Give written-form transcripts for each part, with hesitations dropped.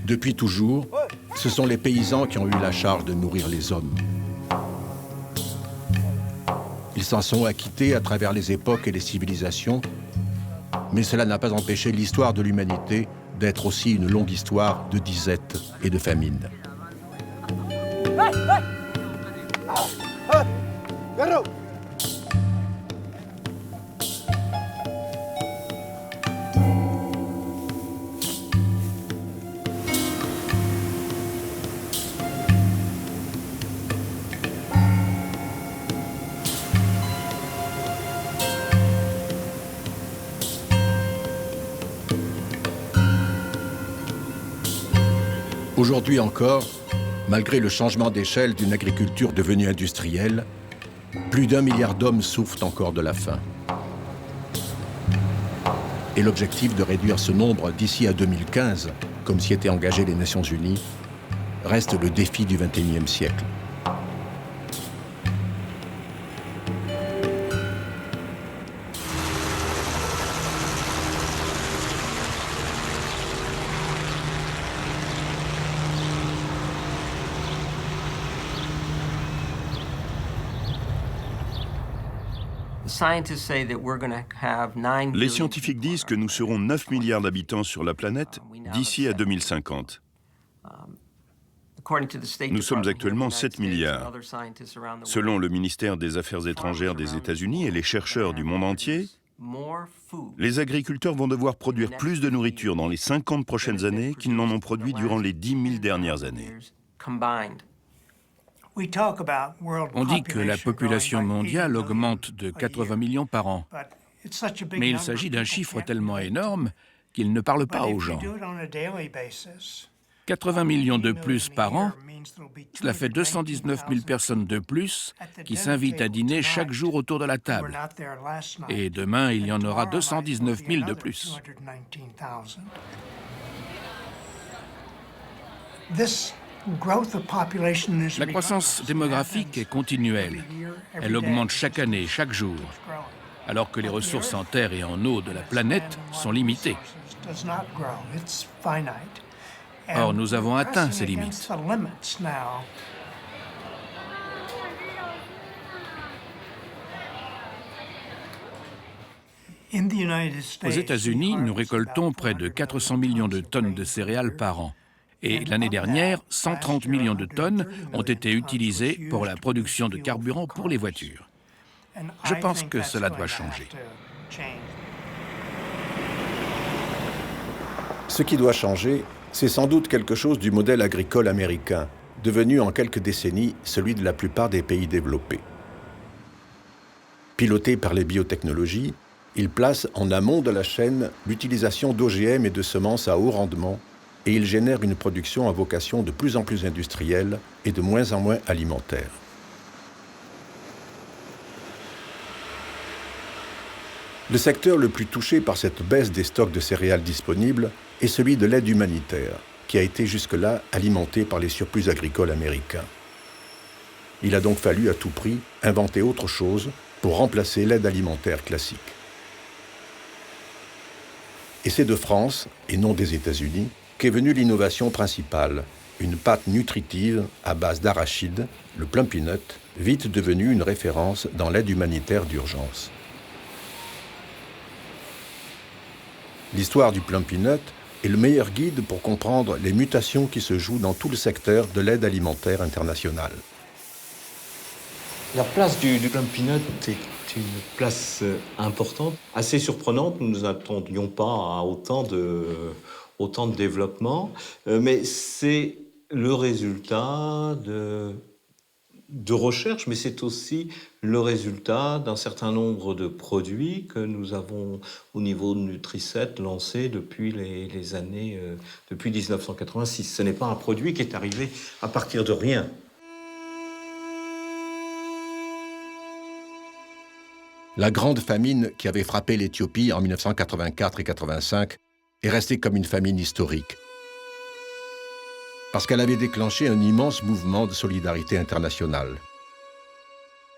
Depuis toujours, ce sont les paysans qui ont eu la charge de nourrir les hommes. Ils s'en sont acquittés à travers les époques et les civilisations, mais cela n'a pas empêché l'histoire de l'humanité d'être aussi une longue histoire de disette et de famine. Aujourd'hui encore, malgré le changement d'échelle d'une agriculture devenue industrielle, plus d'1 milliard d'hommes souffrent encore de la faim. Et l'objectif de réduire ce nombre d'ici à 2015, comme s'y étaient engagées les Nations Unies, reste le défi du XXIe siècle. Les scientifiques disent que nous serons 9 milliards d'habitants sur la planète d'ici à 2050. Nous sommes actuellement 7 milliards. Selon le ministère des Affaires étrangères des États-Unis et les chercheurs du monde entier, les agriculteurs vont devoir produire plus de nourriture dans les 50 prochaines années qu'ils n'en ont produit durant les 10 000 dernières années. On dit que la population mondiale augmente de 80 millions par an. Mais il s'agit d'un chiffre tellement énorme qu'il ne parle pas aux gens. 80 millions de plus par an, cela fait 219 000 personnes de plus qui s'invitent à dîner chaque jour autour de la table. Et demain, il y en aura 219 000 de plus. La croissance démographique est continuelle. Elle augmente chaque année, chaque jour, alors que les ressources en terre et en eau de la planète sont limitées. Or, nous avons atteint ces limites. Aux États-Unis, nous récoltons près de 400 millions de tonnes de céréales par an. Et l'année dernière, 130 millions de tonnes ont été utilisées pour la production de carburant pour les voitures. Je pense que cela doit changer. Ce qui doit changer, c'est sans doute quelque chose du modèle agricole américain, devenu en quelques décennies celui de la plupart des pays développés. Piloté par les biotechnologies, il place en amont de la chaîne l'utilisation d'OGM et de semences à haut rendement, et il génère une production à vocation de plus en plus industrielle et de moins en moins alimentaire. Le secteur le plus touché par cette baisse des stocks de céréales disponibles est celui de l'aide humanitaire, qui a été jusque-là alimenté par les surplus agricoles américains. Il a donc fallu à tout prix inventer autre chose pour remplacer l'aide alimentaire classique. Et c'est de France, et non des États-Unis, qu'est venue l'innovation principale, une pâte nutritive à base d'arachide, le Plumpy Nut, vite devenue une référence dans l'aide humanitaire d'urgence. L'histoire du Plumpy Nut est le meilleur guide pour comprendre les mutations qui se jouent dans tout le secteur de l'aide alimentaire internationale. La place du Plumpy Nut est une place importante, assez surprenante. Nous ne nous attendions pas à autant de développement, mais c'est le résultat de recherche, mais c'est aussi le résultat d'un certain nombre de produits que nous avons, au niveau de Nutri-7, lancés depuis les années, depuis 1986. Ce n'est pas un produit qui est arrivé à partir de rien. La grande famine qui avait frappé l'Éthiopie en 1984 et 1985 est restée comme une famine historique, parce qu'elle avait déclenché un immense mouvement de solidarité internationale.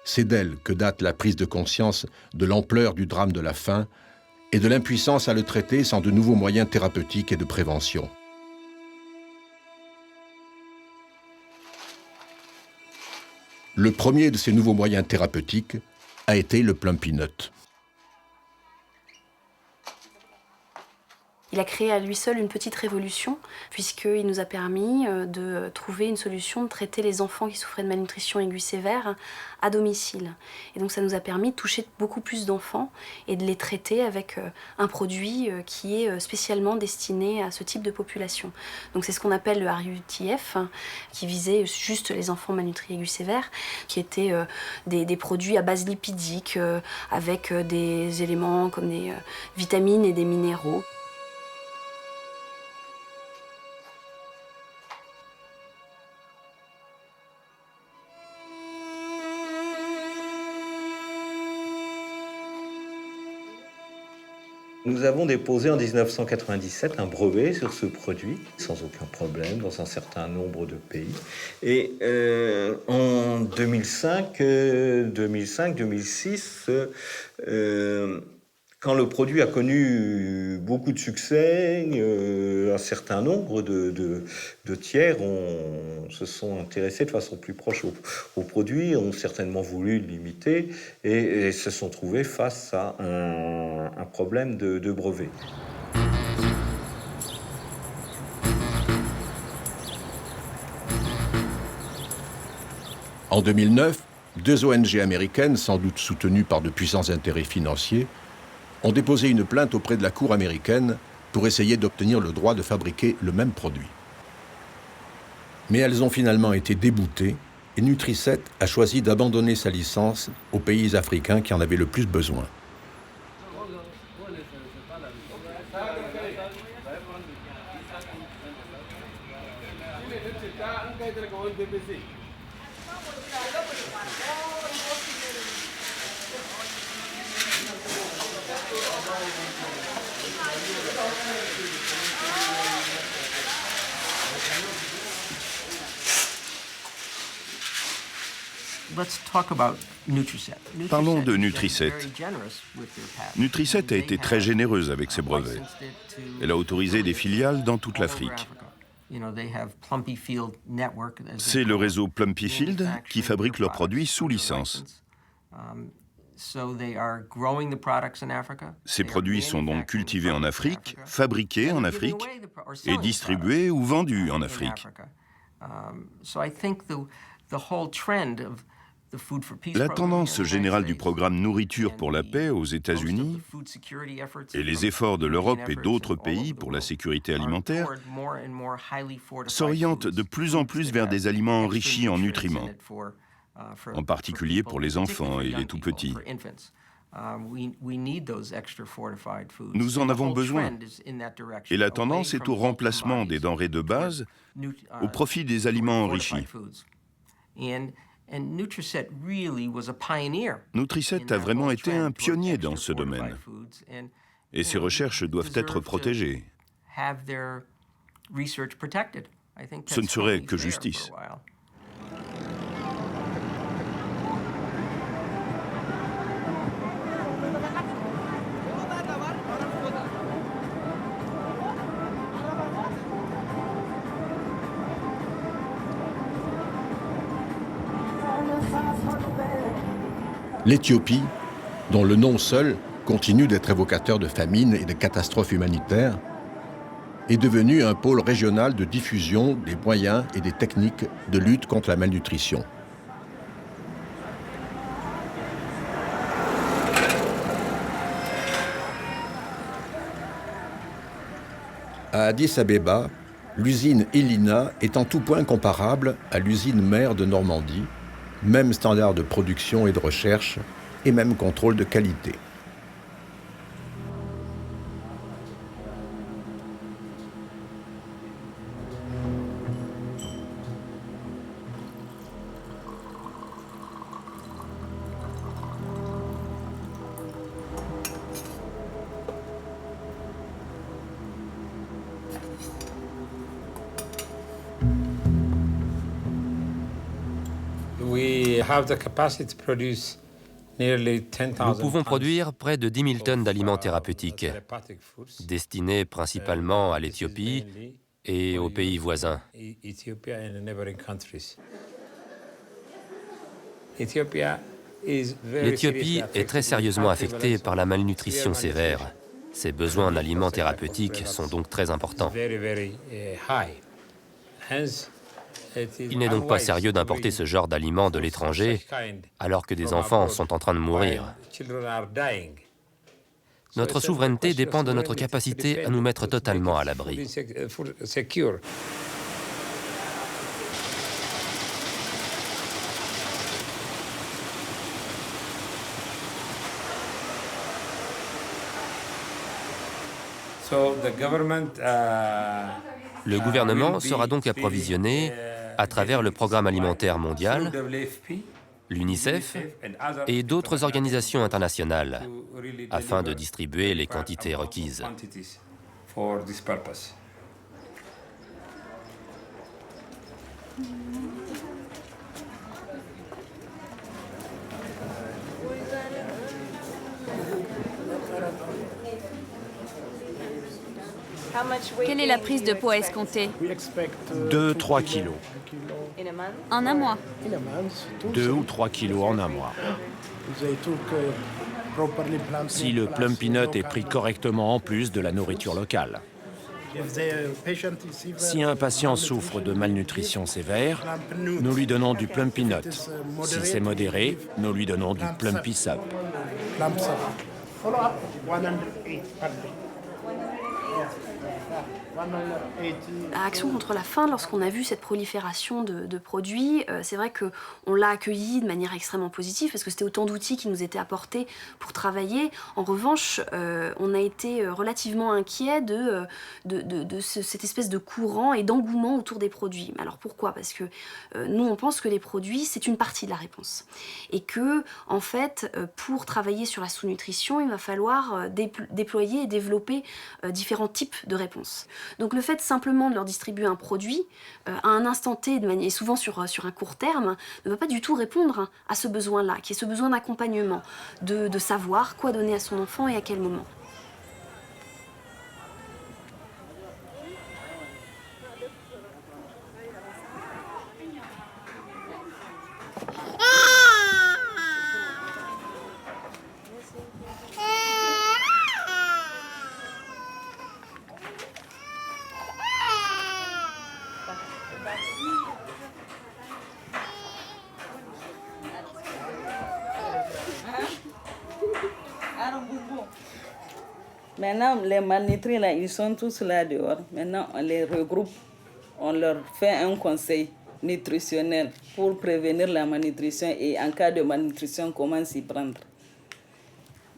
C'est d'elle que date la prise de conscience de l'ampleur du drame de la faim et de l'impuissance à le traiter sans de nouveaux moyens thérapeutiques et de prévention. Le premier de ces nouveaux moyens thérapeutiques a été le Plumpy Nut. Il a créé à lui seul une petite révolution, puisqu'il nous a permis de trouver une solution de traiter les enfants qui souffraient de malnutrition aiguë sévère à domicile. Et donc ça nous a permis de toucher beaucoup plus d'enfants et de les traiter avec un produit qui est spécialement destiné à ce type de population. Donc c'est ce qu'on appelle le RUTF, qui visait juste les enfants malnutris aigus sévères, qui étaient des produits à base lipidique, avec des éléments comme des vitamines et des minéraux. Nous avons déposé en 1997 un brevet sur ce produit, sans aucun problème, dans un certain nombre de pays. Et en 2005-2006, quand le produit a connu beaucoup de succès, un certain nombre de tiers se sont intéressés de façon plus proche au produit, ont certainement voulu le limiter et se sont trouvés face à un problème de brevet. En 2009, deux ONG américaines, sans doute soutenues par de puissants intérêts financiers, ont déposé une plainte auprès de la Cour américaine pour essayer d'obtenir le droit de fabriquer le même produit. Mais elles ont finalement été déboutées et Nutriset a choisi d'abandonner sa licence aux pays africains qui en avaient le plus besoin. Parlons de Nutriset. Nutriset a été très généreuse avec ses brevets. Elle a autorisé des filiales dans toute l'Afrique. C'est le réseau Plumpy Field qui fabrique leurs produits sous licence. Ces produits sont donc cultivés en Afrique, fabriqués en Afrique et distribués ou vendus en Afrique. La tendance générale du programme Nourriture pour la paix aux États-Unis et les efforts de l'Europe et d'autres pays pour la sécurité alimentaire s'orientent de plus en plus vers des aliments enrichis en nutriments, en particulier pour les enfants et les tout-petits. Nous en avons besoin. Et la tendance est au remplacement des denrées de base au profit des aliments enrichis. Nutriset a vraiment été un pionnier dans ce domaine. Et ses recherches doivent être protégées. Ce ne serait que justice. L'Éthiopie, dont le nom seul continue d'être évocateur de famine et de catastrophes humanitaires, est devenue un pôle régional de diffusion des moyens et des techniques de lutte contre la malnutrition. À Addis Abeba, l'usine Elina est en tout point comparable à l'usine mère de Normandie, même standard de production et de recherche, et même contrôle de qualité. Nous pouvons produire près de 10 000 tonnes d'aliments thérapeutiques, destinés principalement à l'Éthiopie et aux pays voisins. L'Éthiopie est très sérieusement affectée par la malnutrition sévère. Ses besoins en aliments thérapeutiques sont donc très importants. Il n'est donc pas sérieux d'importer ce genre d'aliments de l'étranger alors que des enfants sont en train de mourir. Notre souveraineté dépend de notre capacité à nous mettre totalement à l'abri. Le gouvernement sera donc approvisionné à travers le Programme alimentaire mondial, l'UNICEF et d'autres organisations internationales afin de distribuer les quantités requises. Quelle est la prise de poids escomptée? 2-3 kilos. En un mois? 2 ou 3 kilos en un mois. Si le plum peanut est pris correctement en plus de la nourriture locale. Si un patient souffre de malnutrition sévère, nous lui donnons du plum peanut. Si c'est modéré, nous lui donnons du plum pea soup. À Action contre la faim, lorsqu'on a vu cette prolifération de produits, c'est vrai qu'on l'a accueilli de manière extrêmement positive parce que c'était autant d'outils qui nous étaient apportés pour travailler. En revanche, on a été relativement inquiets de cette espèce de courant et d'engouement autour des produits. Alors pourquoi? Parce que nous, on pense que les produits, c'est une partie de la réponse. Et que, en fait, pour travailler sur la sous-nutrition, il va falloir déployer et développer différents types de réponses. Donc le fait simplement de leur distribuer un produit à un instant T, et souvent sur un court terme, ne va pas du tout répondre à ce besoin-là, qui est ce besoin d'accompagnement, de savoir quoi donner à son enfant et à quel moment. Maintenant, les malnutris, là, ils sont tous là dehors. Maintenant, on les regroupe, on leur fait un conseil nutritionnel pour prévenir la malnutrition et en cas de malnutrition, comment s'y prendre.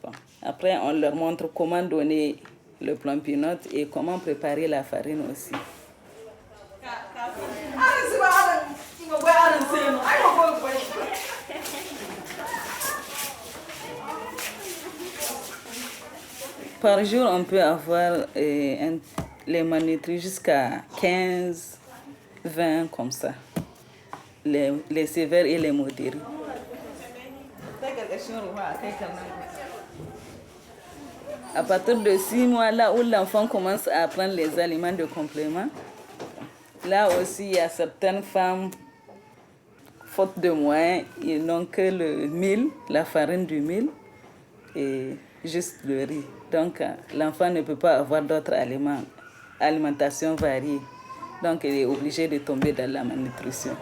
Bon. Après, on leur montre comment donner le plum peanut et comment préparer la farine aussi. Par jour, on peut avoir les malnutris jusqu'à 15, 20 comme ça. Les sévères et les modérés. À partir de 6 mois, là où l'enfant commence à prendre les aliments de complément, là aussi, il y a certaines femmes, faute de moyens, ils n'ont que le mil, la farine du mil et juste le riz. Donc, l'enfant ne peut pas avoir d'autres aliments, alimentation variée. Donc, il est obligé de tomber dans la malnutrition.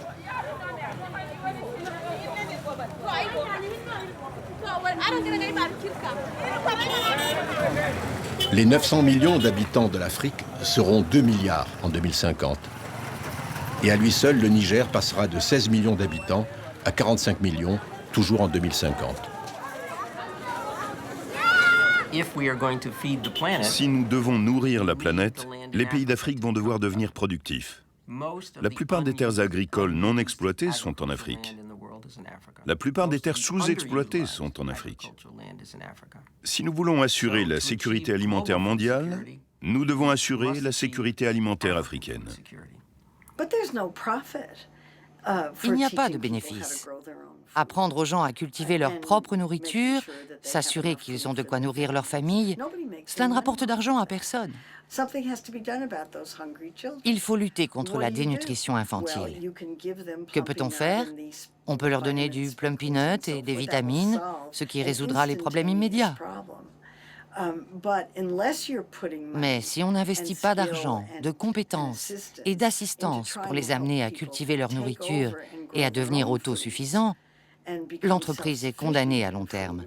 Les 900 millions d'habitants de l'Afrique seront 2 milliards en 2050. Et à lui seul, le Niger passera de 16 millions d'habitants à 45 millions, toujours en 2050. Si nous devons nourrir la planète, les pays d'Afrique vont devoir devenir productifs. La plupart des terres agricoles non exploitées sont en Afrique. La plupart des terres sous-exploitées sont en Afrique. Si nous voulons assurer la sécurité alimentaire mondiale, nous devons assurer la sécurité alimentaire africaine. Il n'y a pas de bénéfice. Apprendre aux gens à cultiver leur propre nourriture, s'assurer qu'ils ont de quoi nourrir leur famille, cela ne rapporte d'argent à personne. Il faut lutter contre la dénutrition infantile. Que peut-on faire? On peut leur donner du plum peanut et des vitamines, ce qui résoudra les problèmes immédiats. Mais si on n'investit pas d'argent, de compétences et d'assistance pour les amener à cultiver leur nourriture et à devenir autosuffisants, l'entreprise est condamnée à long terme.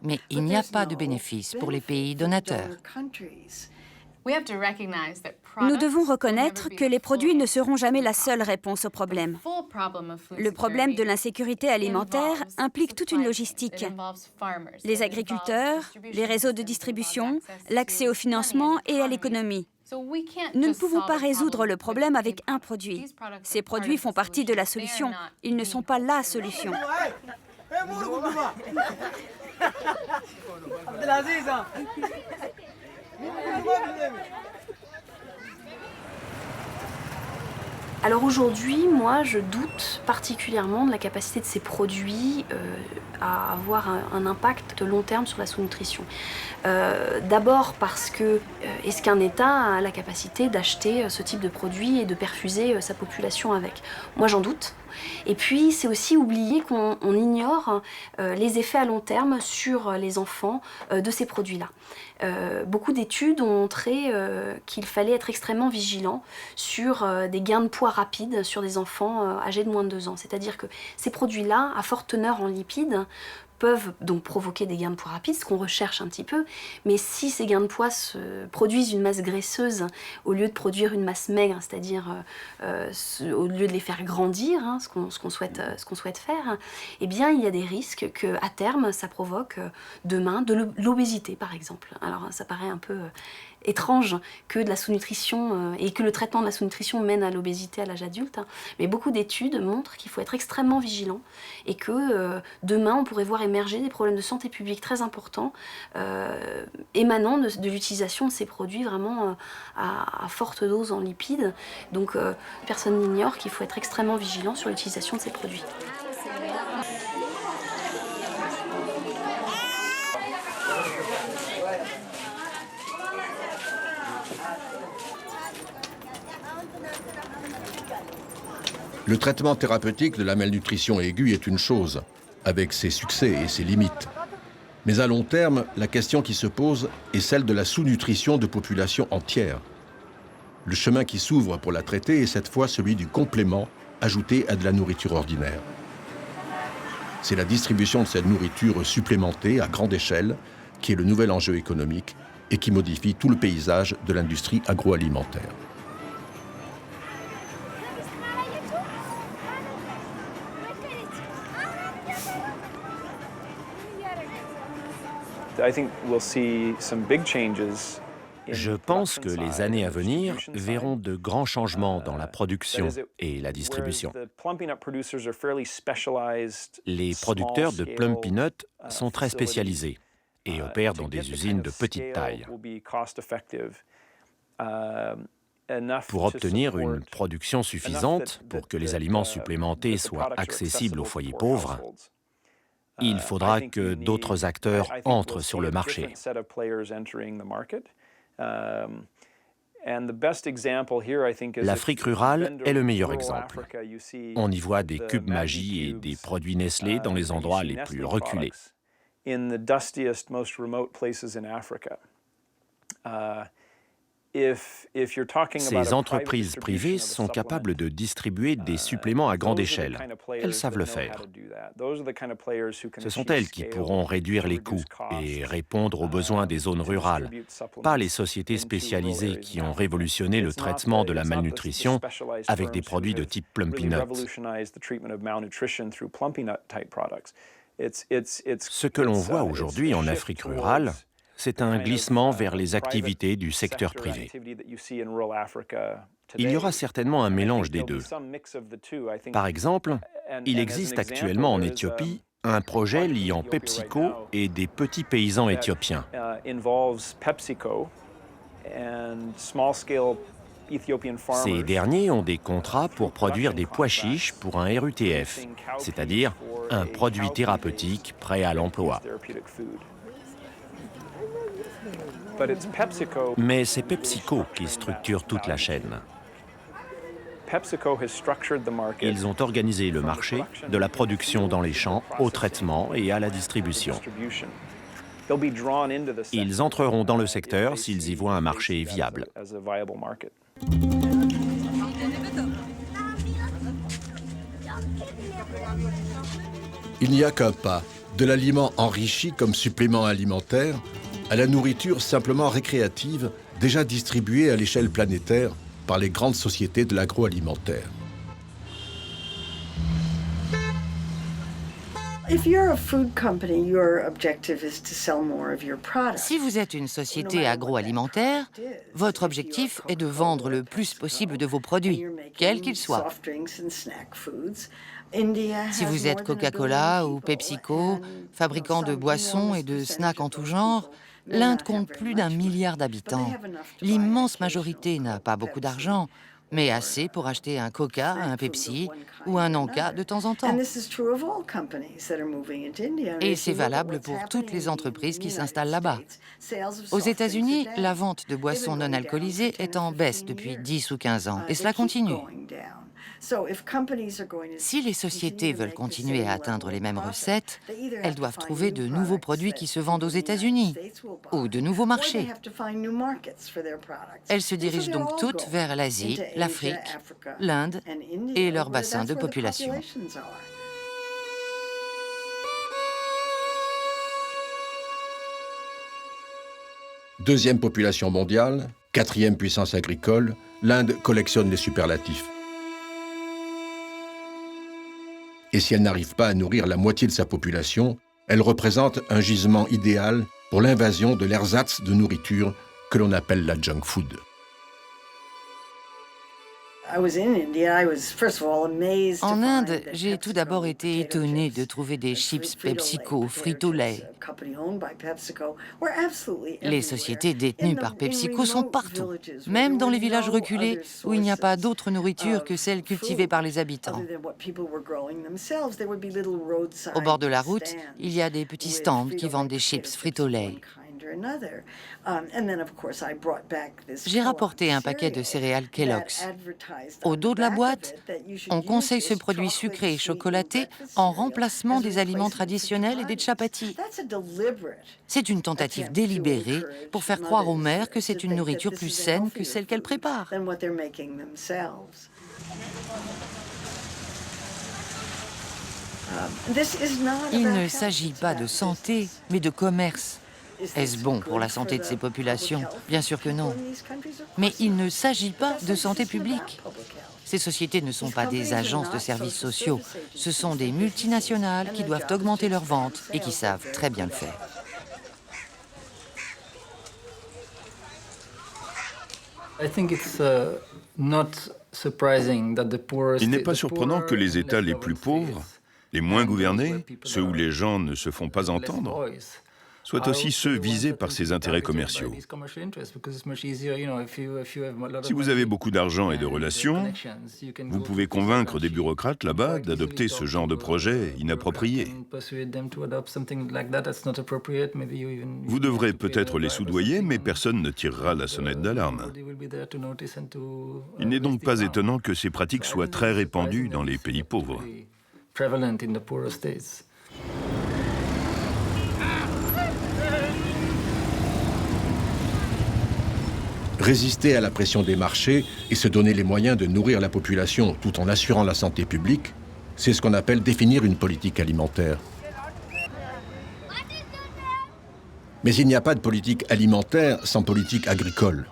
Mais il n'y a pas de bénéfice pour les pays donateurs. Nous devons reconnaître que les produits ne seront jamais la seule réponse au problème. Le problème de l'insécurité alimentaire implique toute une logistique. Les agriculteurs, les réseaux de distribution, l'accès au financement et à l'économie. Nous ne pouvons pas résoudre le problème avec un produit. Ces produits font partie de la solution. Ils ne sont pas la solution. Alors aujourd'hui, moi, je doute particulièrement de la capacité de ces produits à avoir un impact de long terme sur la sous-nutrition. D'abord parce que est-ce qu'un État a la capacité d'acheter ce type de produit et de perfuser sa population avec? Moi, j'en doute. Et puis, c'est aussi oublier qu'on ignore les effets à long terme sur les enfants de ces produits-là. Beaucoup d'études ont montré qu'il fallait être extrêmement vigilant sur des gains de poids rapides sur des enfants âgés de moins de 2 ans. C'est-à-dire que ces produits-là, à forte teneur en lipides, peuvent donc provoquer des gains de poids rapides, ce qu'on recherche un petit peu, mais si ces gains de poids produisent une masse graisseuse au lieu de produire une masse maigre, c'est-à-dire au lieu de les faire grandir, hein, ce qu'on souhaite faire, eh bien il y a des risques qu'à terme ça provoque demain de l'obésité par exemple. Alors ça paraît un peu étrange que de la sous-nutrition et que le traitement de la sous-nutrition mène à l'obésité à l'âge adulte, hein. Mais beaucoup d'études montrent qu'il faut être extrêmement vigilant et que demain on pourrait voir émerger des problèmes de santé publique très importants émanant de l'utilisation de ces produits vraiment à forte dose en lipides. Donc personne n'ignore qu'il faut être extrêmement vigilant sur l'utilisation de ces produits. Le traitement thérapeutique de la malnutrition aiguë est une chose, avec ses succès et ses limites. Mais à long terme, la question qui se pose est celle de la sous-nutrition de populations entières. Le chemin qui s'ouvre pour la traiter est cette fois celui du complément ajouté à de la nourriture ordinaire. C'est la distribution de cette nourriture supplémentée à grande échelle qui est le nouvel enjeu économique et qui modifie tout le paysage de l'industrie agroalimentaire. Je pense que les années à venir verront de grands changements dans la production et la distribution. Les producteurs de plum peanut sont très spécialisés et opèrent dans des usines de petite taille. Pour obtenir une production suffisante pour que les aliments supplémentés soient accessibles aux foyers pauvres, il faudra que d'autres acteurs entrent sur le marché. L'Afrique rurale est le meilleur exemple. On y voit des cubes Maggi et des produits Nestlé dans les endroits les plus reculés. Ces entreprises privées sont capables de distribuer des suppléments à grande échelle. Elles savent le faire. Ce sont elles qui pourront réduire les coûts et répondre aux besoins des zones rurales, pas les sociétés spécialisées qui ont révolutionné le traitement de la malnutrition avec des produits de type plum peanut. Ce que l'on voit aujourd'hui en Afrique rurale, c'est un glissement vers les activités du secteur privé. Il y aura certainement un mélange des deux. Par exemple, il existe actuellement en Éthiopie un projet liant PepsiCo et des petits paysans éthiopiens. Ces derniers ont des contrats pour produire des pois chiches pour un RUTF, c'est-à-dire un produit thérapeutique prêt à l'emploi. Mais c'est PepsiCo qui structure toute la chaîne. Ils ont organisé le marché, de la production dans les champs, au traitement et à la distribution. Ils entreront dans le secteur s'ils y voient un marché viable. Il n'y a qu'un pas, de l'aliment enrichi comme supplément alimentaire à la nourriture simplement récréative déjà distribuée à l'échelle planétaire par les grandes sociétés de l'agroalimentaire. Si vous êtes une société agroalimentaire, votre objectif est de vendre le plus possible de vos produits, quels qu'ils soient. Si vous êtes Coca-Cola ou PepsiCo, fabricant de boissons et de snacks en tout genre, l'Inde compte plus d'1 milliard d'habitants. L'immense majorité n'a pas beaucoup d'argent, mais assez pour acheter un Coca, un Pepsi ou un Anka de temps en temps. Et c'est valable pour toutes les entreprises qui s'installent là-bas. Aux États-Unis, la vente de boissons non alcoolisées est en baisse depuis 10 ou 15 ans, et cela continue. Si les sociétés veulent continuer à atteindre les mêmes recettes, elles doivent trouver de nouveaux produits qui se vendent aux États-Unis ou de nouveaux marchés. Elles se dirigent donc toutes vers l'Asie, l'Afrique, l'Inde et leur bassin de population. Deuxième population mondiale, quatrième puissance agricole, l'Inde collectionne les superlatifs. Et si elle n'arrive pas à nourrir la moitié de sa population, elle représente un gisement idéal pour l'invasion de l'ersatz de nourriture que l'on appelle la junk food. En Inde, j'ai tout d'abord été étonnée de trouver des chips PepsiCo, Frito-Lay. Les sociétés détenues par PepsiCo sont partout, même dans les villages reculés où il n'y a pas d'autre nourriture que celle cultivée par les habitants. Au bord de la route, il y a des petits stands qui vendent des chips Frito-Lay. J'ai rapporté un paquet de céréales Kellogg's. Au dos de la boîte, on conseille ce produit sucré et chocolaté en remplacement des aliments traditionnels et des chapatis. C'est une tentative délibérée pour faire croire aux mères que c'est une nourriture plus saine que celle qu'elles préparent. Il ne s'agit pas de santé, mais de commerce. Est-ce bon pour la santé de ces populations? Bien sûr que non. Mais il ne s'agit pas de santé publique. Ces sociétés ne sont pas des agences de services sociaux. Ce sont des multinationales qui doivent augmenter leurs ventes et qui savent très bien le faire. Il n'est pas surprenant que les États les plus pauvres, les moins gouvernés, ceux où les gens ne se font pas entendre, soient aussi ceux visés par ces intérêts commerciaux. Si vous avez beaucoup d'argent et de relations, vous pouvez convaincre des bureaucrates là-bas d'adopter ce genre de projet inapproprié. Vous devrez peut-être les soudoyer, mais personne ne tirera la sonnette d'alarme. Il n'est donc pas étonnant que ces pratiques soient très répandues dans les pays pauvres. Résister à la pression des marchés et se donner les moyens de nourrir la population tout en assurant la santé publique, c'est ce qu'on appelle définir une politique alimentaire. Mais il n'y a pas de politique alimentaire sans politique agricole.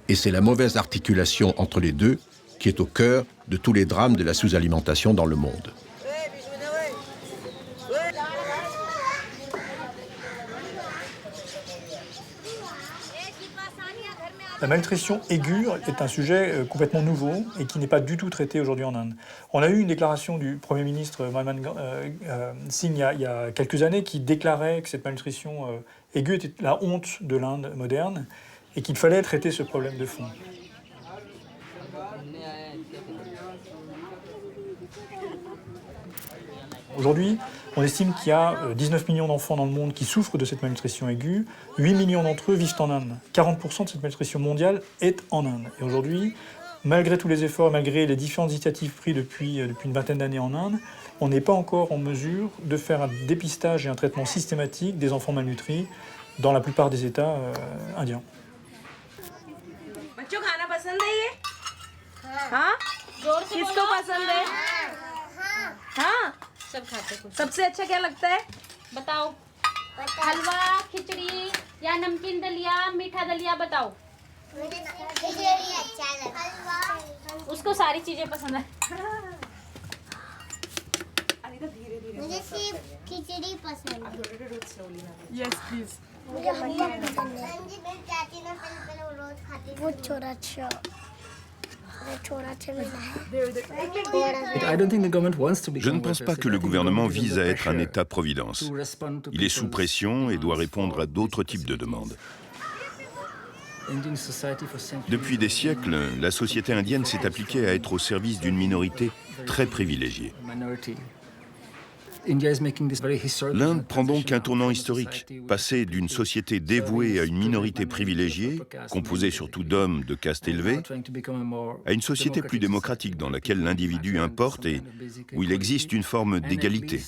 Et c'est la mauvaise articulation entre les deux qui est au cœur de tous les drames de la sous-alimentation dans le monde. La malnutrition aiguë est un sujet complètement nouveau et qui n'est pas du tout traité aujourd'hui en Inde. On a eu une déclaration du Premier ministre Manmohan Singh il y a quelques années qui déclarait que cette malnutrition aiguë était la honte de l'Inde moderne et qu'il fallait traiter ce problème de fond. Aujourd'hui, on estime qu'il y a 19 millions d'enfants dans le monde qui souffrent de cette malnutrition aiguë. 8 millions d'entre eux vivent en Inde. 40% de cette malnutrition mondiale est en Inde. Et aujourd'hui, malgré tous les efforts, malgré les différentes initiatives prises depuis une vingtaine d'années en Inde, on n'est pas encore en mesure de faire un dépistage et un traitement systématique des enfants malnutris dans la plupart des États indiens. सबसे अच्छा क्या लगता है बताओ हलवा खिचड़ी या नमकीन दलिया मीठा दलिया बताओ मुझे खिचड़ी अच्छा लगता है उसको सारी चीजें पसंद है मुझे सिर्फ खिचड़ी पसंद है यस प्लीज मुझे हलवा पसंद है मेरी चाची ना पहले वो रोज खाती वो छोरा अच्छा Je ne pense pas que le gouvernement vise à être un État-providence. Il est sous pression et doit répondre à d'autres types de demandes. Depuis des siècles, la société indienne s'est appliquée à être au service d'une minorité très privilégiée. L'Inde prend donc un tournant historique, passer d'une société dévouée à une minorité privilégiée, composée surtout d'hommes de caste élevée, à une société plus démocratique dans laquelle l'individu importe et où il existe une forme d'égalité.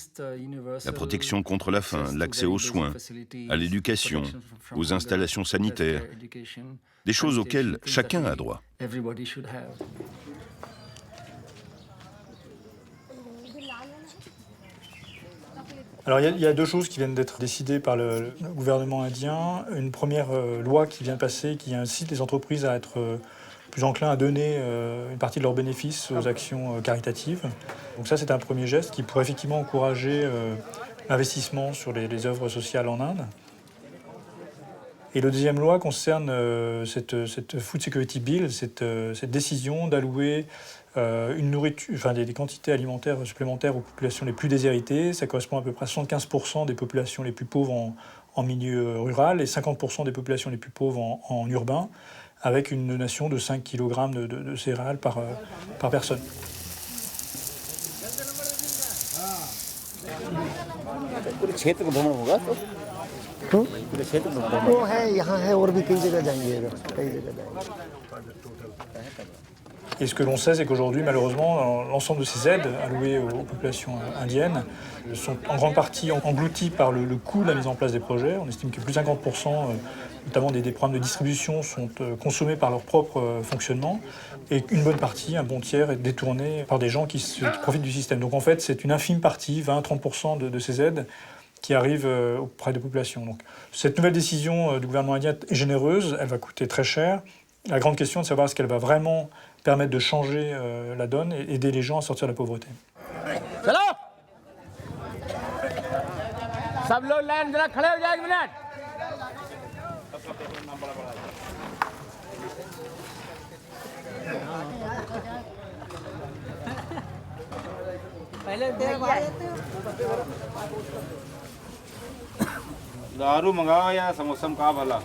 La protection contre la faim, l'accès aux soins, à l'éducation, aux installations sanitaires, des choses auxquelles chacun a droit. Alors il y a deux choses qui viennent d'être décidées par le gouvernement indien. Une première loi qui vient de passer, qui incite les entreprises à être plus enclins à donner une partie de leurs bénéfices aux actions caritatives. Donc ça, c'est un premier geste qui pourrait effectivement encourager l'investissement sur les œuvres sociales en Inde. Et la deuxième loi concerne cette Food Security Bill, cette décision d'allouer une nourriture, enfin des quantités alimentaires supplémentaires aux populations les plus déshéritées. Ça correspond à peu près à 75% des populations les plus pauvres en milieu rural et 50% des populations les plus pauvres en urbain, avec une donation de 5 kg de céréales par personne. Et ce que l'on sait, c'est qu'aujourd'hui, malheureusement, l'ensemble de ces aides allouées aux populations indiennes sont en grande partie englouties par le coût de la mise en place des projets. On estime que plus de 50%, notamment des programmes de distribution, sont consommés par leur propre fonctionnement. Et une bonne partie, un bon tiers, est détourné par des gens qui profitent du système. Donc en fait, c'est une infime partie, 20-30% de ces aides, qui arrivent auprès des populations. Donc, cette nouvelle décision du gouvernement indien est généreuse, elle va coûter très cher. La grande question est de savoir est-ce qu'elle va vraiment permettre de changer la donne et aider les gens à sortir de la pauvreté. दारू मंगाओ या समोसा का भला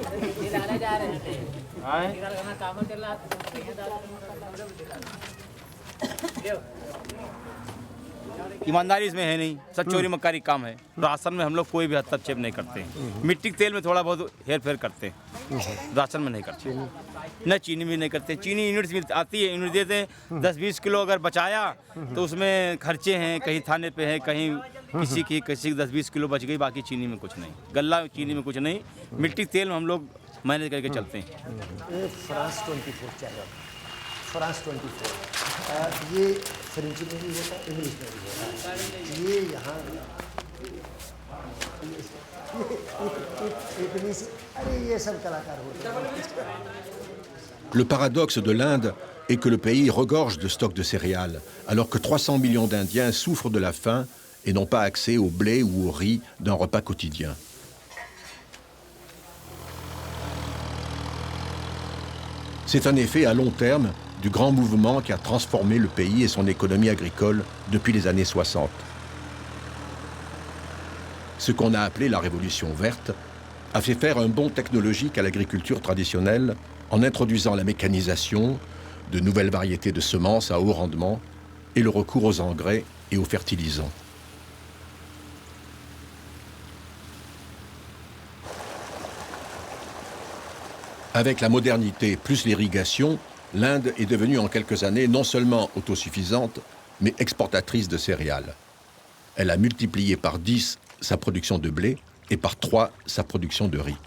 ईमानदारी इसमें है नहीं, सब चोरी मक्कारी काम है। राशन में हम लोग कोई भी हस्तक्षेप नहीं करते, मिट्टी के तेल में थोड़ा बहुत हेर फेर करते हैं, राशन में नहीं करते, न चीनी भी नहीं करते। चीनी यूनिट से आती है, यूनिट देते हैं 10-20 किलो, अगर बचाया तो उसमें खर्चे हैं, कहीं थाने पे है, कहीं किसी की 10-20 किलो बच गई, बाकी चीनी में कुछ नहीं, गल्ला चीनी में कुछ नहीं, मिट्टी तेल में हम लोग मैनेज करके चलते हैं। फ्रांस 24 चैनल, फ्रांस 24 ये फ्रेंच में भी होता है, इंग्लिश में भी होता है। ये यहाँ अरे ये सब कलाकार होते हैं। Le paradoxe de l'Inde est que le pays regorge de stocks de céréales, alors que 300 millions d'Indiens souffrent de la faim et n'ont pas accès au blé ou au riz d'un repas quotidien. C'est un effet à long terme du grand mouvement qui a transformé le pays et son économie agricole depuis les années 60. Ce qu'on a appelé la révolution verte a fait faire un bond technologique à l'agriculture traditionnelle en introduisant la mécanisation, de nouvelles variétés de semences à haut rendement et le recours aux engrais et aux fertilisants. Avec la modernité plus l'irrigation, l'Inde est devenue en quelques années non seulement autosuffisante, mais exportatrice de céréales. Elle a multiplié par 10 sa production de blé et par 3 sa production de riz.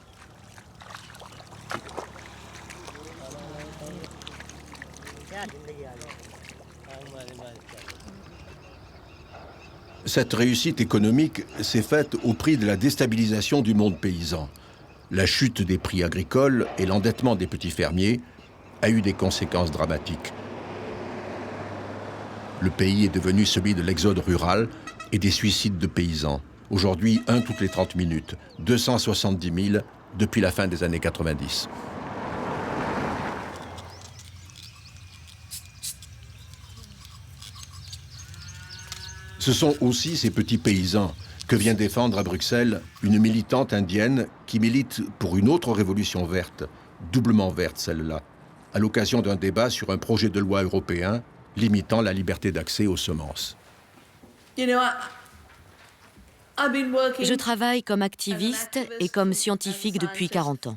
Cette réussite économique s'est faite au prix de la déstabilisation du monde paysan. La chute des prix agricoles et l'endettement des petits fermiers a eu des conséquences dramatiques. Le pays est devenu celui de l'exode rural et des suicides de paysans. Aujourd'hui, 1 toutes les 30 minutes, 270 000 depuis la fin des années 90. Ce sont aussi ces petits paysans que vient défendre à Bruxelles une militante indienne qui milite pour une autre révolution verte, doublement verte celle-là, à l'occasion d'un débat sur un projet de loi européen limitant la liberté d'accès aux semences. Je travaille comme activiste et comme scientifique depuis 40 ans.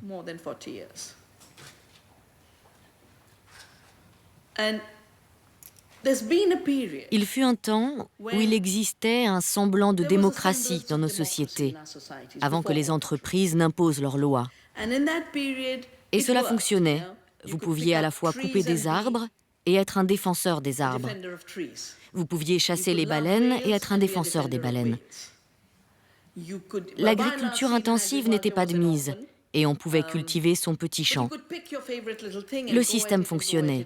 Il fut un temps où il existait un semblant de démocratie dans nos sociétés, avant que les entreprises n'imposent leurs lois. Et cela fonctionnait. Vous pouviez à la fois couper des arbres et être un défenseur des arbres. Vous pouviez chasser les baleines et être un défenseur des baleines. L'agriculture intensive n'était pas de mise et on pouvait cultiver son petit champ. Le système fonctionnait.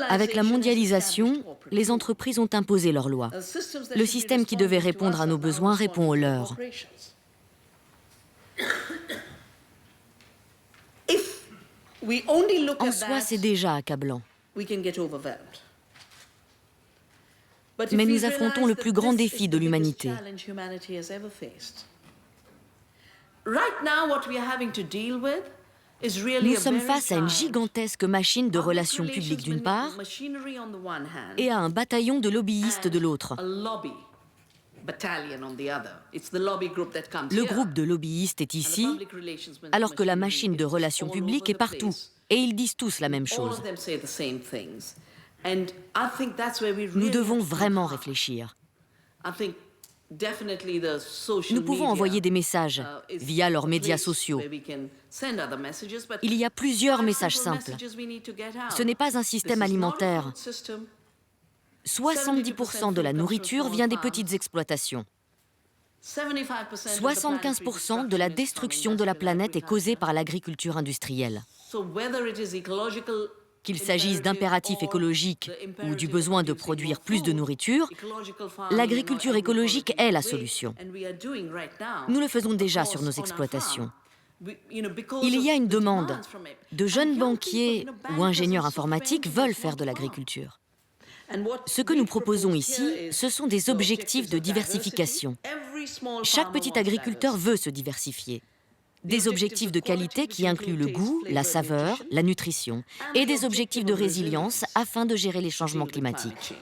Avec la mondialisation, les entreprises ont imposé leurs lois. Le système qui devait répondre à nos besoins répond aux leurs. En soi, c'est déjà accablant. Mais nous affrontons le plus grand défi de l'humanité. Nous sommes face à une gigantesque machine de relations publiques d'une part et à un bataillon de lobbyistes de l'autre. Le groupe de lobbyistes est ici, alors que la machine de relations publiques est partout. Et ils disent tous la même chose. Nous devons vraiment réfléchir. Nous pouvons envoyer des messages via leurs médias sociaux. Il y a plusieurs messages simples. Ce n'est pas un système alimentaire. 70% de la nourriture vient des petites exploitations. 75% de la destruction de la planète est causée par l'agriculture industrielle. Qu'il s'agisse d'impératifs écologiques ou du besoin de produire plus de nourriture, l'agriculture écologique est la solution. Nous le faisons déjà sur nos exploitations. Il y a une demande. De jeunes banquiers ou ingénieurs informatiques veulent faire de l'agriculture. Ce que nous proposons ici, ce sont des objectifs de diversification. Chaque petit agriculteur veut se diversifier. Des objectifs de qualité qui incluent le goût, la saveur, la nutrition, et des objectifs de résilience afin de gérer les changements climatiques.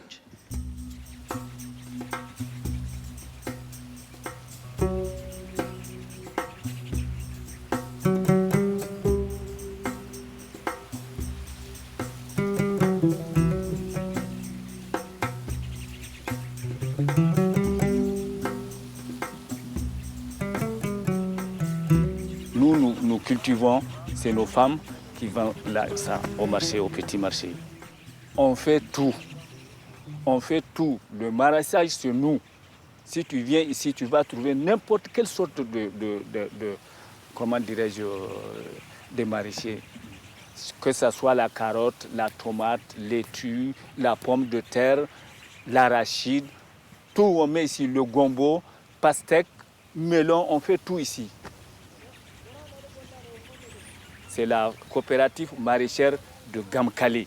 Nous cultivons, c'est nos femmes qui vendent là, ça, au marché, au petit marché. On fait tout. On fait tout. Le maraîchage, c'est nous. Si tu viens ici, tu vas trouver n'importe quelle sorte comment dirais-je, de maraîcher. Que ce soit la carotte, la tomate, laitue, la pomme de terre, l'arachide. Tout on met ici, le gombo, pastèque, melon, on fait tout ici. C'est la coopérative maraîchère de Gamkali.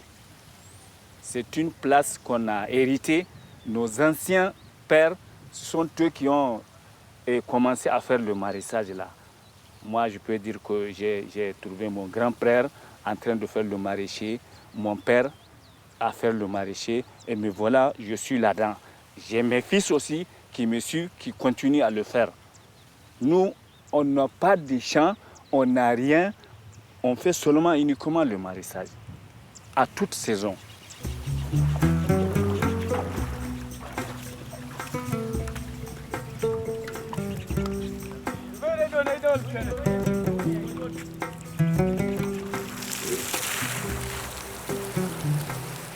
C'est une place qu'on a héritée. Nos anciens pères, ce sont eux qui ont commencé à faire le maraîchage là. Moi, je peux dire que j'ai trouvé mon grand-père en train de faire le maraîcher, mon père a fait le maraîcher, et me voilà, je suis là-dedans. J'ai mes fils aussi qui me suivent, qui continuent à le faire. Nous, On n'a pas de champs, on n'a rien. On fait seulement uniquement le maraîchage, à toute saison.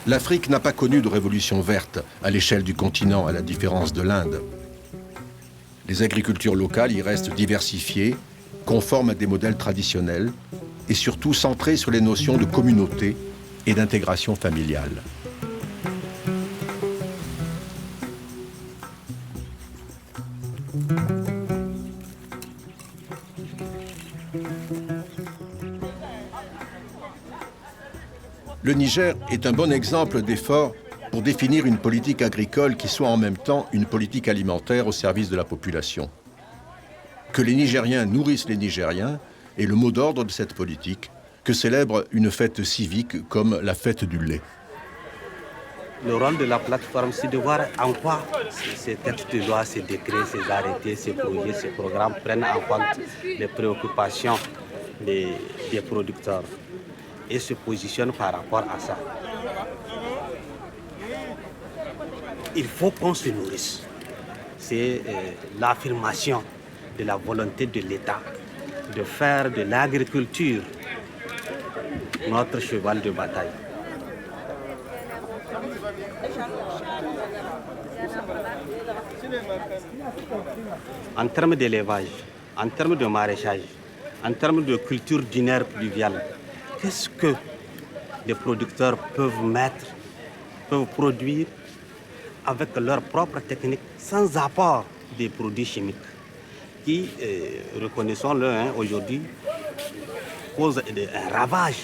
L'Afrique n'a pas connu de révolution verte à l'échelle du continent, à la différence de l'Inde. Les agricultures locales y restent diversifiées, conformes à des modèles traditionnels et surtout centrées sur les notions de communauté et d'intégration familiale. Le Niger est un bon exemple d'effort pour définir une politique agricole qui soit en même temps une politique alimentaire au service de la population. Que les Nigériens nourrissent les Nigériens est le mot d'ordre de cette politique, que célèbre une fête civique comme la fête du lait. Le rôle de la plateforme, c'est de voir en quoi ces textes de loi, ces décrets, ces arrêtés, ces projets, ces programmes prennent en compte les préoccupations des producteurs et se positionnent par rapport à ça. Il faut qu'on se nourrisse. C'est l'affirmation de la volonté de l'État de faire de l'agriculture notre cheval de bataille. En termes d'élevage, en termes de maraîchage, en termes de culture dunaire pluviale, qu'est-ce que les producteurs peuvent produire avec leurs propres techniques sans apport des produits chimiques qui, reconnaissons-le, aujourd'hui, causent un ravage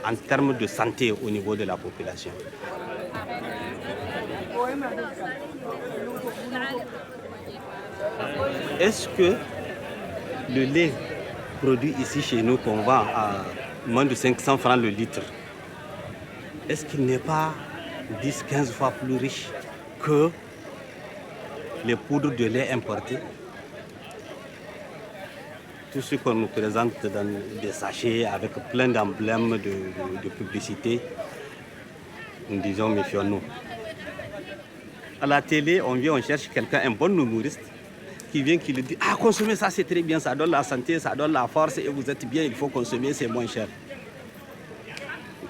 en termes de santé au niveau de la population. Est-ce que le lait produit ici chez nous qu'on vend à moins de 500 francs le litre, est-ce qu'il n'est pas 10-15 fois plus riche que les poudres de lait importées? Tout ce qu'on nous présente dans des sachets avec plein d'emblèmes de publicité, nous disons méfions-nous. À la télé, on vient, on cherche quelqu'un, un bon humoriste, qui vient, qui lui dit « Ah, consommer ça, c'est très bien, ça donne la santé, ça donne la force, et vous êtes bien, il faut consommer, c'est moins cher. »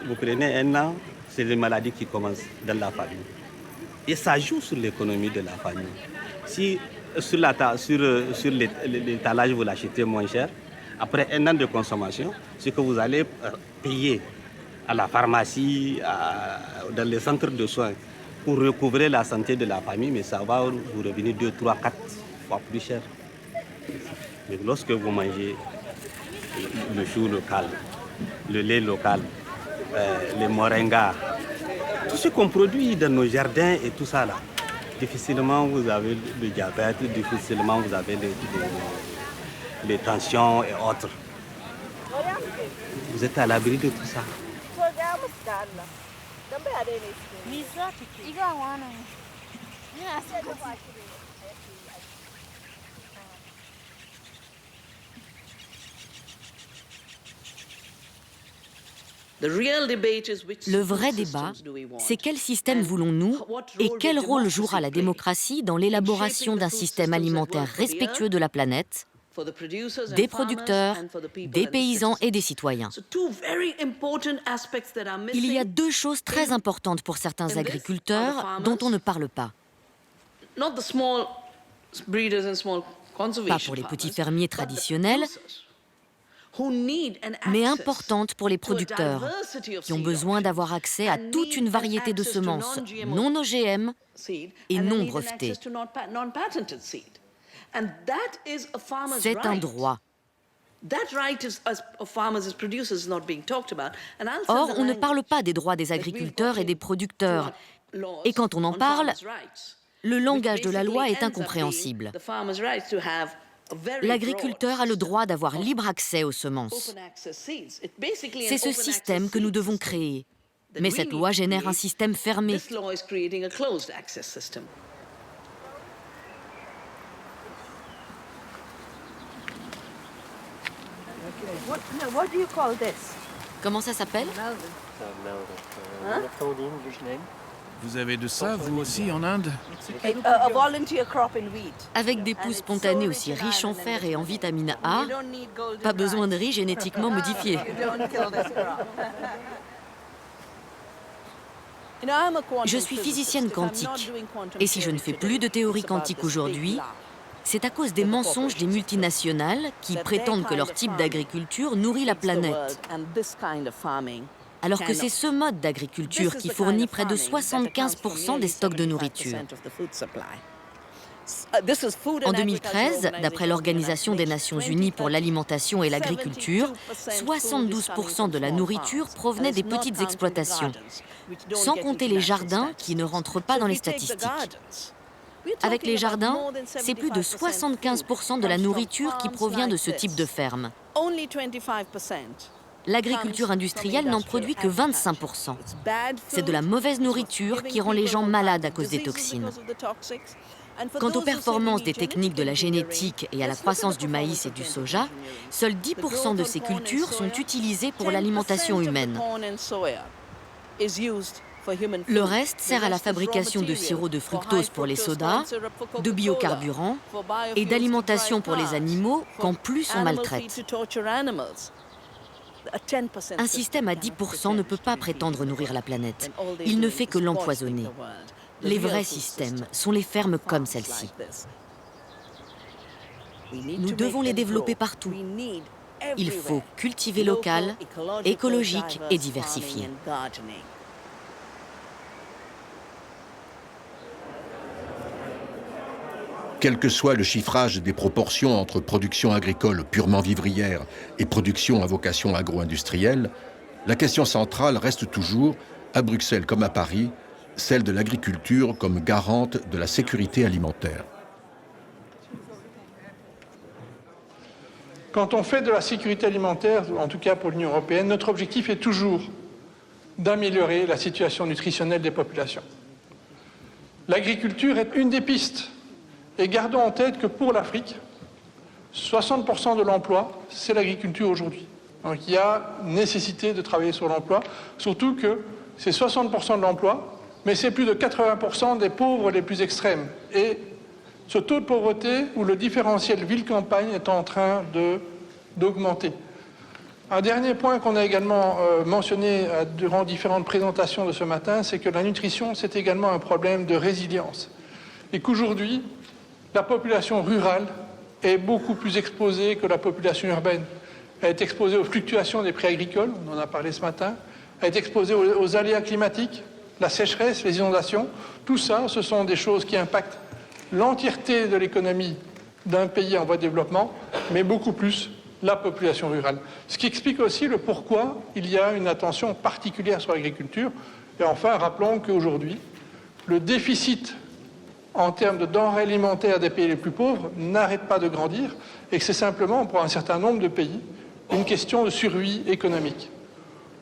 Vous prenez un an, c'est les maladies qui commencent dans la famille. Et ça joue sur l'économie de la famille. Si sur l'étalage, vous l'achetez moins cher, après un an de consommation, ce que vous allez payer à la pharmacie, dans les centres de soins, pour recouvrer la santé de la famille, mais ça va vous revenir 2, 3, 4 fois plus cher. Mais lorsque vous mangez le chou local, le lait local, les moringas, tout ce qu'on produit dans nos jardins et tout ça là, difficilement vous avez le diabète, difficilement vous avez les tensions et autres. Vous êtes à l'abri de tout ça. Le vrai débat, c'est quel système voulons-nous et quel rôle jouera la démocratie dans l'élaboration d'un système alimentaire respectueux de la planète, des producteurs, des paysans et des citoyens. Il y a deux choses très importantes pour certains agriculteurs dont on ne parle pas. Pas pour les petits fermiers traditionnels, mais importante pour les producteurs, qui ont besoin d'avoir accès à toute une variété de semences non OGM et non brevetées. C'est un droit. Or, on ne parle pas des droits des agriculteurs et des producteurs. Et quand on en parle, le langage de la loi est incompréhensible. L'agriculteur a le droit d'avoir libre accès aux semences. C'est ce système que nous devons créer. Mais cette loi génère un système fermé. Comment ça s'appelle? Vous avez de ça, vous aussi, en Inde? Avec des pousses spontanées aussi riches en fer et en vitamine A, pas besoin de riz génétiquement modifié. Je suis physicienne quantique. Et si je ne fais plus de théorie quantique aujourd'hui, c'est à cause des mensonges des multinationales qui prétendent que leur type d'agriculture nourrit la planète. Alors que c'est ce mode d'agriculture qui fournit près de 75% des stocks de nourriture. En 2013, d'après l'Organisation des Nations Unies pour l'alimentation et l'agriculture, 72% de la nourriture provenait des petites exploitations, sans compter les jardins qui ne rentrent pas dans les statistiques. Avec les jardins, c'est plus de 75% de la nourriture qui provient de ce type de ferme. L'agriculture industrielle n'en produit que 25%. C'est de la mauvaise nourriture qui rend les gens malades à cause des toxines. Quant aux performances des techniques de la génétique et à la croissance du maïs et du soja, seuls 10% de ces cultures sont utilisées pour l'alimentation humaine. Le reste sert à la fabrication de sirop de fructose pour les sodas, de biocarburants et d'alimentation pour les animaux qu'en plus on maltraite. Un système à 10% ne peut pas prétendre nourrir la planète. Il ne fait que l'empoisonner. Les vrais systèmes sont les fermes comme celle-ci. Nous devons les développer partout. Il faut cultiver local, écologique et diversifié. Quel que soit le chiffrage des proportions entre production agricole purement vivrière et production à vocation agro-industrielle, la question centrale reste toujours, à Bruxelles comme à Paris, celle de l'agriculture comme garante de la sécurité alimentaire. Quand on fait de la sécurité alimentaire, en tout cas pour l'Union européenne, notre objectif est toujours d'améliorer la situation nutritionnelle des populations. L'agriculture est une des pistes. Et gardons en tête que pour l'Afrique, 60% de l'emploi, c'est l'agriculture aujourd'hui. Donc il y a nécessité de travailler sur l'emploi, surtout que c'est 60% de l'emploi, mais c'est plus de 80% des pauvres les plus extrêmes. Et ce taux de pauvreté, où le différentiel ville-campagne est en train d'augmenter. Un dernier point qu'on a également mentionné durant différentes présentations de ce matin, c'est que la nutrition, c'est également un problème de résilience. Et qu'aujourd'hui, la population rurale est beaucoup plus exposée que la population urbaine. Elle est exposée aux fluctuations des prix agricoles, on en a parlé ce matin. Elle est exposée aux aléas climatiques, la sécheresse, les inondations. Tout ça, ce sont des choses qui impactent l'entièreté de l'économie d'un pays en voie de développement, mais beaucoup plus la population rurale. Ce qui explique aussi le pourquoi il y a une attention particulière sur l'agriculture. Et enfin, rappelons qu'aujourd'hui, le déficit en termes de denrées alimentaires des pays les plus pauvres n'arrête pas de grandir et que c'est simplement, pour un certain nombre de pays, une question de survie économique.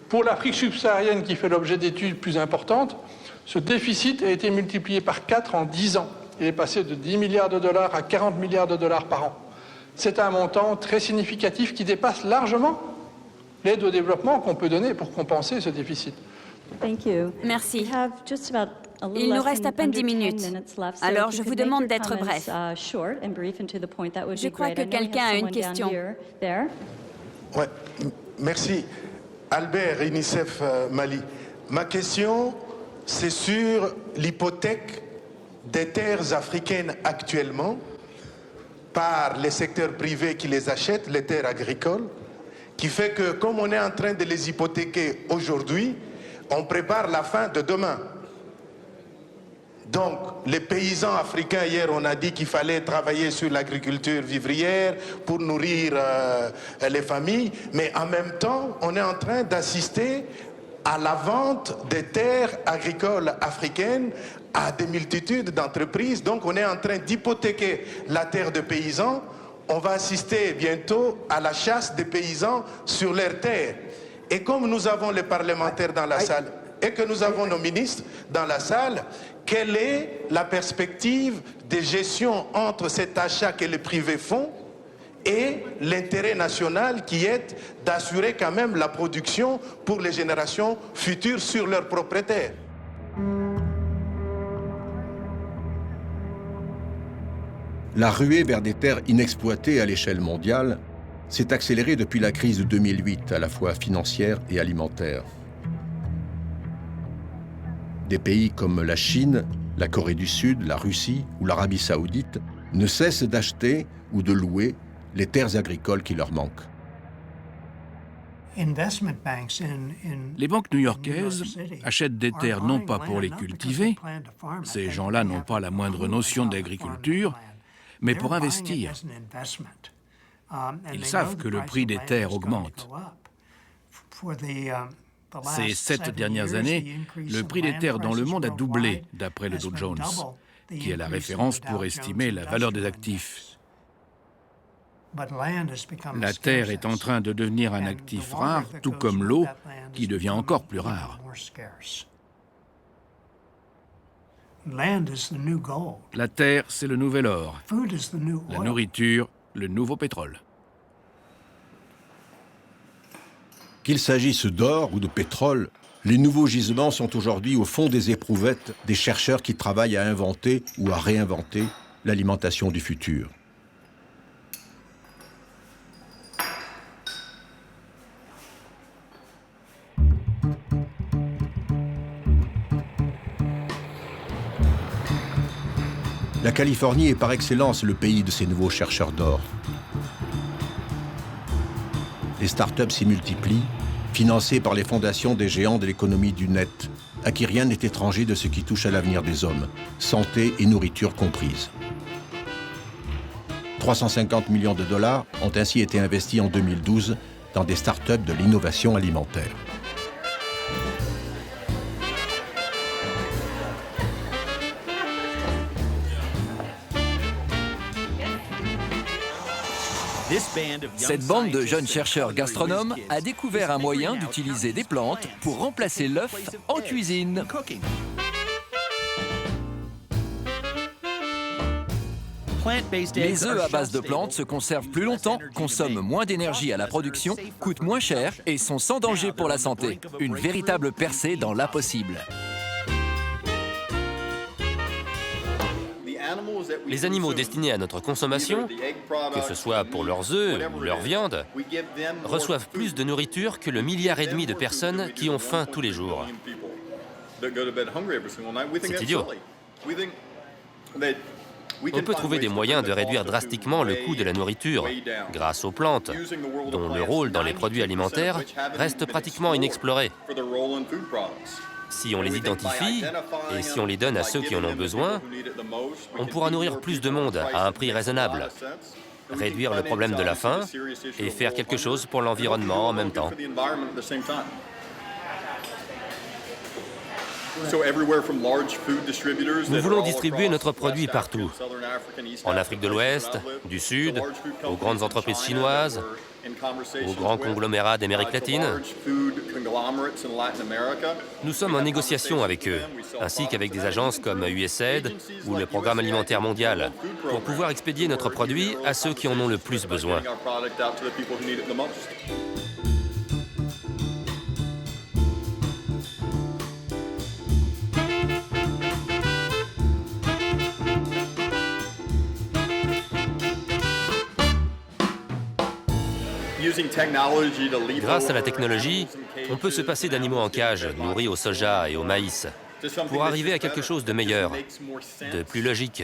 Pour l'Afrique subsaharienne, qui fait l'objet d'études plus importantes, ce déficit a été multiplié par 4 en 10 ans. Il est passé de 10 milliards de dollars à 40 milliards de dollars par an. C'est un montant très significatif qui dépasse largement l'aide au développement qu'on peut donner pour compenser ce déficit. Merci. Il nous reste à peine 10 minutes. Alors, je vous demande d'être bref. Je crois que quelqu'un a une question. Ouais, merci. Albert, UNICEF Mali. Ma question, c'est sur l'hypothèque des terres africaines actuellement par les secteurs privés qui les achètent, les terres agricoles, qui fait que, comme on est en train de les hypothéquer aujourd'hui, on prépare la fin de demain. Donc, les paysans africains, hier, on a dit qu'il fallait travailler sur l'agriculture vivrière pour nourrir les familles, mais en même temps, on est en train d'assister à la vente des terres agricoles africaines à des multitudes d'entreprises. Donc, on est en train d'hypothéquer la terre de paysans. On va assister bientôt à la chasse des paysans sur leurs terres. Et comme nous avons les parlementaires dans la salle et que nous avons nos ministres dans la salle, quelle est la perspective de gestion entre cet achat que les privés font et l'intérêt national qui est d'assurer quand même la production pour les générations futures sur leurs propriétaires. La ruée vers des terres inexploitées à l'échelle mondiale s'est accélérée depuis la crise de 2008, à la fois financière et alimentaire. Des pays comme la Chine, la Corée du Sud, la Russie ou l'Arabie saoudite ne cessent d'acheter ou de louer les terres agricoles qui leur manquent. Les banques new-yorkaises achètent des terres non pas pour les cultiver, ces gens-là n'ont pas la moindre notion d'agriculture, mais pour investir. Ils savent que le prix des terres augmente. Ces 7 dernières années, le prix des terres dans le monde a doublé, d'après le Dow Jones, qui est la référence pour estimer la valeur des actifs. La terre est en train de devenir un actif rare, tout comme l'eau, qui devient encore plus rare. La terre, c'est le nouvel or. La nourriture, le nouveau pétrole. Qu'il s'agisse d'or ou de pétrole, les nouveaux gisements sont aujourd'hui au fond des éprouvettes des chercheurs qui travaillent à inventer ou à réinventer l'alimentation du futur. La Californie est par excellence le pays de ces nouveaux chercheurs d'or. Les startups s'y multiplient, financées par les fondations des géants de l'économie du net, à qui rien n'est étranger de ce qui touche à l'avenir des hommes, santé et nourriture comprises. 350 millions de dollars ont ainsi été investis en 2012 dans des startups de l'innovation alimentaire. Cette bande de jeunes chercheurs gastronomes a découvert un moyen d'utiliser des plantes pour remplacer l'œuf en cuisine. Les œufs à base de plantes se conservent plus longtemps, consomment moins d'énergie à la production, coûtent moins cher et sont sans danger pour la santé. Une véritable percée dans l'impossible. Les animaux destinés à notre consommation, que ce soit pour leurs œufs ou leur viande, reçoivent plus de nourriture que le 1,5 milliard de personnes qui ont faim tous les jours. C'est idiot. On peut trouver des moyens de réduire drastiquement le coût de la nourriture grâce aux plantes, dont le rôle dans les produits alimentaires reste pratiquement inexploré. Si on les identifie et si on les donne à ceux qui en ont besoin, on pourra nourrir plus de monde à un prix raisonnable, réduire le problème de la faim et faire quelque chose pour l'environnement en même temps. Nous voulons distribuer notre produit partout, en Afrique de l'Ouest, du Sud, aux grandes entreprises chinoises, aux grands conglomérats d'Amérique latine. Nous sommes en négociation avec eux, ainsi qu'avec des agences comme USAID ou le Programme alimentaire mondial, pour pouvoir expédier notre produit à ceux qui en ont le plus besoin. Grâce à la technologie, on peut se passer d'animaux en cage, nourris au soja et au maïs, pour arriver à quelque chose de meilleur, de plus logique.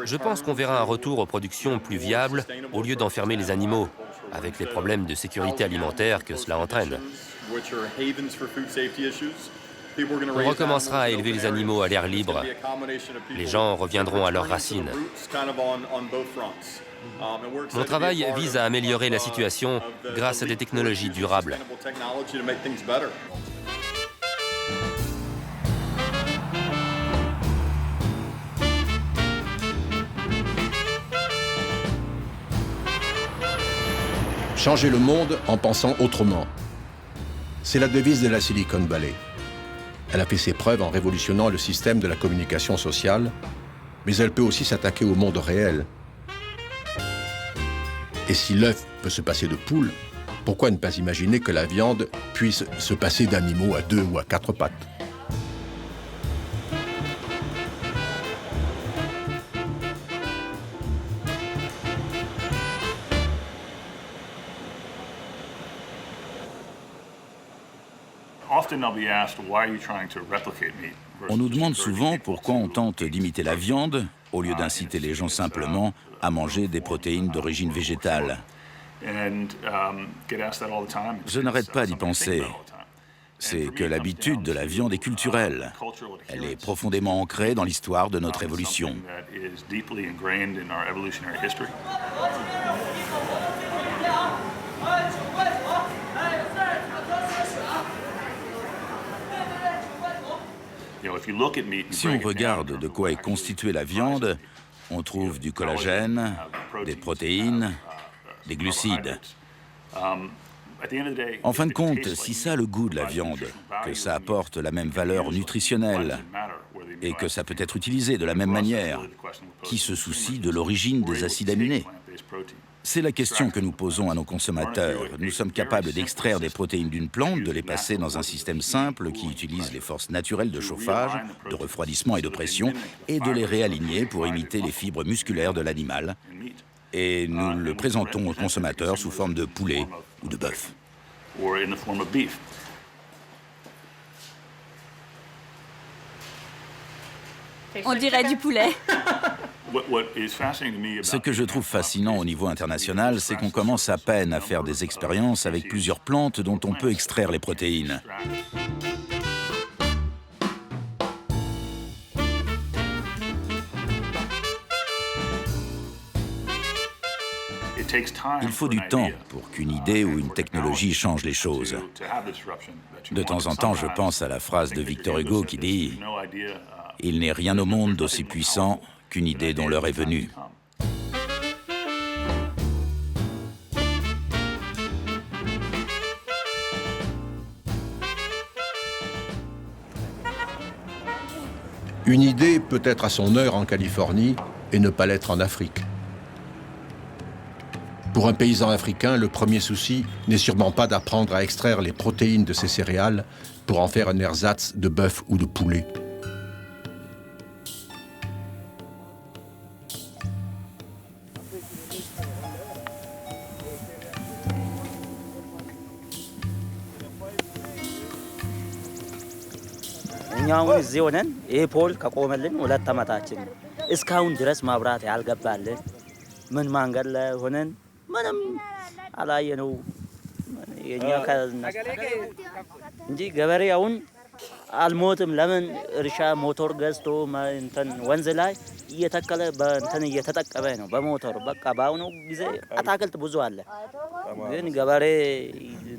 Je pense qu'on verra un retour aux productions plus viables au lieu d'enfermer les animaux, avec les problèmes de sécurité alimentaire que cela entraîne. On recommencera à élever les animaux à l'air libre. Les gens reviendront à leurs racines. Mon travail vise à améliorer la situation grâce à des technologies durables. Changer le monde en pensant autrement. C'est la devise de la Silicon Valley. Elle a fait ses preuves en révolutionnant le système de la communication sociale, mais elle peut aussi s'attaquer au monde réel. Et si l'œuf peut se passer de poule, pourquoi ne pas imaginer que la viande puisse se passer d'animaux à 2 ou à 4 pattes? On nous demande souvent pourquoi on tente d'imiter la viande au lieu d'inciter les gens simplement à manger des protéines d'origine végétale. Je n'arrête pas d'y penser. C'est que l'habitude de la viande est culturelle. Elle est profondément ancrée dans l'histoire de notre évolution. Si on regarde de quoi est constituée la viande, on trouve du collagène, des protéines, des glucides. En fin de compte, si ça a le goût de la viande, que ça apporte la même valeur nutritionnelle et que ça peut être utilisé de la même manière, qui se soucie de l'origine des acides aminés? C'est la question que nous posons à nos consommateurs. Nous sommes capables d'extraire des protéines d'une plante, de les passer dans un système simple qui utilise les forces naturelles de chauffage, de refroidissement et de pression, et de les réaligner pour imiter les fibres musculaires de l'animal. Et nous le présentons aux consommateurs sous forme de poulet ou de bœuf. On dirait du poulet. Ce que je trouve fascinant au niveau international, c'est qu'on commence à peine à faire des expériences avec plusieurs plantes dont on peut extraire les protéines. Il faut du temps pour qu'une idée ou une technologie change les choses. De temps en temps, je pense à la phrase de Victor Hugo qui dit « Il n'est rien au monde d'aussi puissant qu'une idée dont l'heure est venue ». Une idée peut être à son heure en Californie et ne pas l'être en Afrique. Pour un paysan africain, le premier souci n'est sûrement pas d'apprendre à extraire les protéines de ses céréales pour en faire un ersatz de bœuf ou de poulet. እዚህ ሆነን ይሄ ፖል ከቆመልን 2 ዓመታችን ነው። እስካሁን ድረስ ማብራት ያልገባልን ምን መንገድ ላይ ሆነን ምንም አላየነው የኛ እንጂ ገበሬ አሁን አልሞትም። ለምን እርሻ ሞተር ገዝቶ እንትን ወንዝ ላይ እየተከለ በእንትን እየተጠቀመ ነው በሞተር። በቃ በአሁኑ ጊዜ አታክልት ብዙ አለ፣ ግን ገበሬ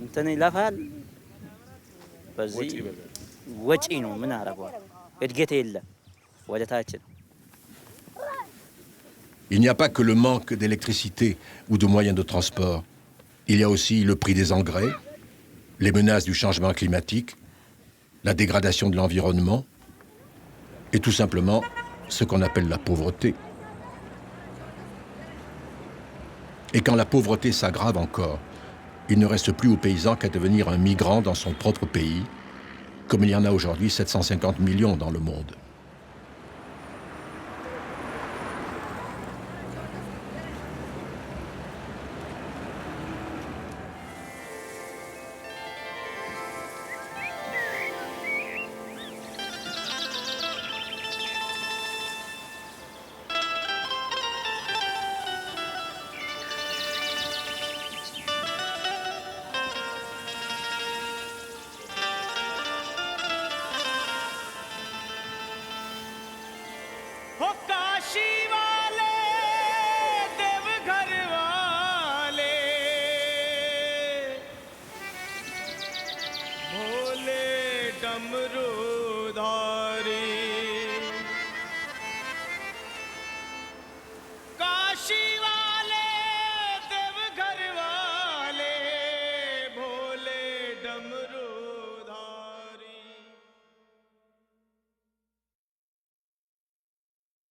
እንትን ይለፋል። በዚህ ወጪ ነው ምን አረጋው? እድገት የለም ወደ ታች ነው። Il n'y a pas que le manque d'électricité ou de moyens de transport. Il y a aussi le prix des engrais, les menaces du changement climatique, la dégradation de l'environnement et tout simplement ce qu'on appelle la pauvreté. Et quand la pauvreté s'aggrave encore, il ne reste plus aux paysans qu'à devenir un migrant dans son propre pays, comme il y en a aujourd'hui 750 millions dans le monde. Shiva